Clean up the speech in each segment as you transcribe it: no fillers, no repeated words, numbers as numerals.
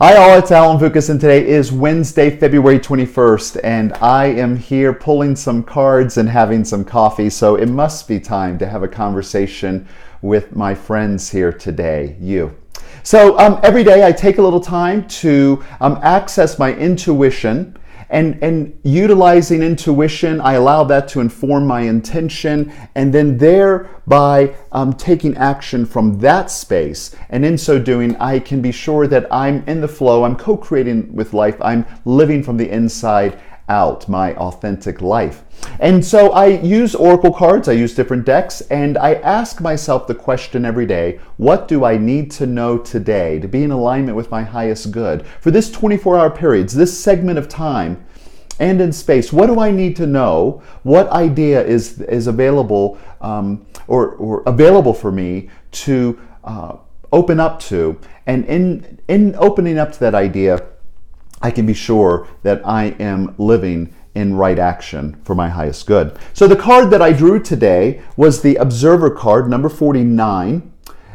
Hi all, it's Alan Vukas, and today is Wednesday, February 21st, and I am here pulling some cards and having some coffee, so it must be time to have a conversation with my friends here today, you. So every day I take a little time to access my intuition, and utilizing intuition, I allow that to inform my intention, and then thereby taking action from that space. And in so doing, I can be sure that I'm in the flow, I'm co-creating with life, I'm living from the inside out, my authentic life. And so I use oracle cards, I use different decks, and I ask myself the question every day, what do I need to know today to be in alignment with my highest good? For this 24-hour periods, this segment of time and in space, what do I need to know? What idea is available or available for me to open up to? And in opening up to that idea, I can be sure that I am living in right action for my highest good. So the card that I drew today was the Observer card, number 49.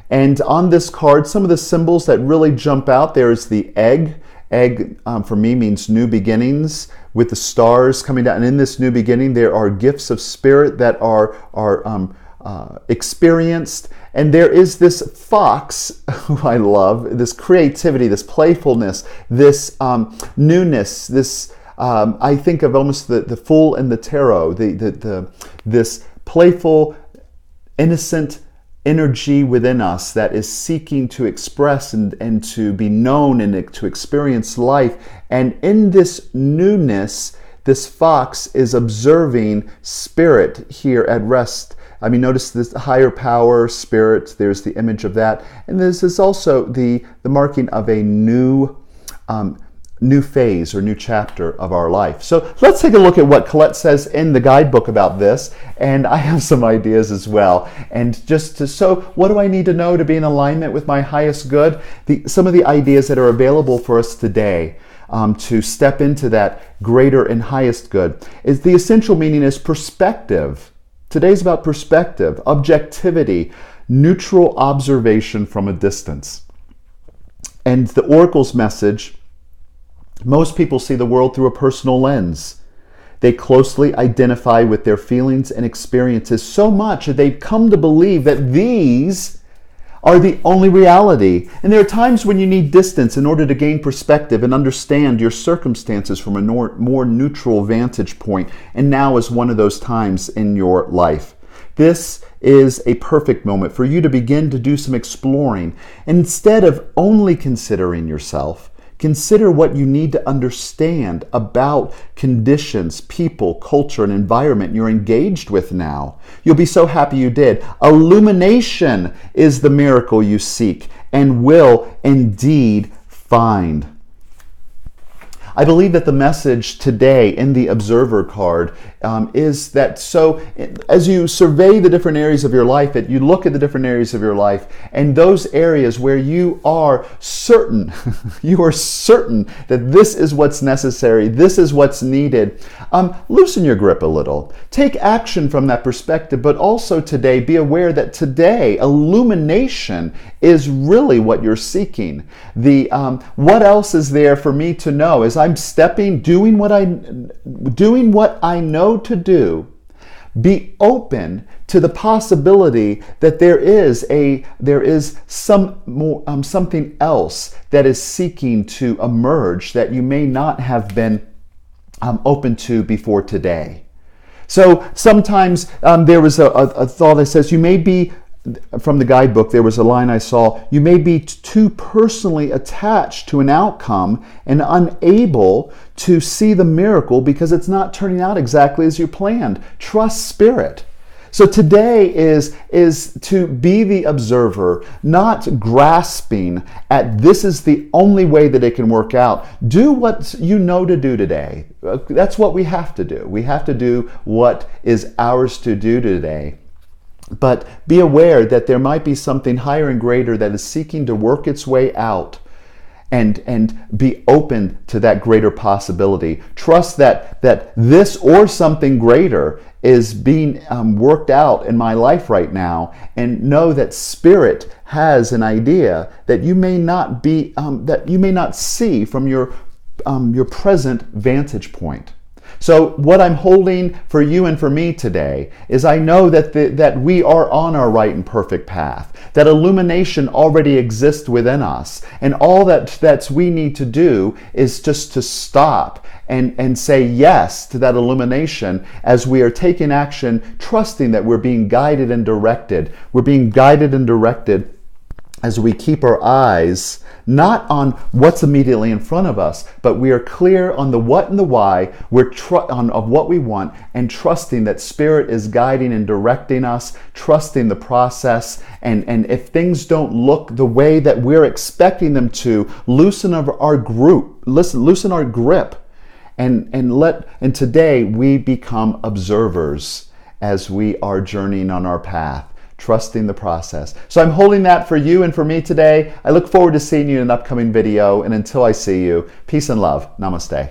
And on this card, some of the symbols that really jump out, there's the egg. Egg for me means new beginnings, with the stars coming down. And in this new beginning, there are gifts of spirit that are experienced. And there is this fox, who I love, this creativity, this playfulness, this newness, this, I think of almost the Fool and the Tarot, this playful, innocent energy within us that is seeking to express and to be known and to experience life. And in this newness, this fox is observing spirit here at rest. I mean, notice this higher power, spirit, there's the image of that. And this is also the marking of a new phase or new chapter of our life. So let's take a look at what Colette says in the guidebook about this. And I have some ideas as well. And so what do I need to know to be in alignment with my highest good? Some of the ideas that are available for us today to step into that greater and highest good is the essential meaning is perspective. Today's about perspective, objectivity, neutral observation from a distance. And the Oracle's message, most people see the world through a personal lens. They closely identify with their feelings and experiences so much that they've come to believe that these are the only reality. And there are times when you need distance in order to gain perspective and understand your circumstances from a more neutral vantage point. And now is one of those times in your life. This is a perfect moment for you to begin to do some exploring. And instead of only considering yourself, consider what you need to understand about conditions, people, culture, and environment you're engaged with now. You'll be so happy you did. Illumination is the miracle you seek and will indeed find. I believe that the message today in the Observer card is that so as you survey the different areas of your life, you look at the different areas of your life, and those areas where you are certain, that this is what's necessary, this is what's needed, loosen your grip a little. Take action from that perspective, but also today be aware that today illumination is really what you're seeking. What else is there for me to know as I'm doing what I know to do? Be open to the possibility that there is something else that is seeking to emerge that you may not have been open to before today. So sometimes there was a thought that says you may be, from the guidebook, there was a line I saw, you may be too personally attached to an outcome and unable to see the miracle because it's not turning out exactly as you planned. Trust spirit. So today is to be the observer, not grasping at this is the only way that it can work out. Do what you know to do today. That's what we have to do. We have to do what is ours to do today. But be aware that there might be something higher and greater that is seeking to work its way out, and be open to that greater possibility. Trust that this or something greater is being worked out in my life right now, and know that Spirit has an idea that you may not be, that you may not see from your present vantage point. So what I'm holding for you and for me today is I know that that we are on our right and perfect path, that illumination already exists within us, and all that we need to do is just to stop and say yes to that illumination as we are taking action, trusting that we're being guided and directed. We're being guided and directed as we keep our eyes not on what's immediately in front of us, but we are clear on the what and the why, of what we want, and trusting that Spirit is guiding and directing us, trusting the process, and if things don't look the way that we're expecting them to, loosen our grip, and today we become observers as we are journeying on our path, trusting the process. So I'm holding that for you and for me today. I look forward to seeing you in an upcoming video, and until I see you, peace and love. Namaste.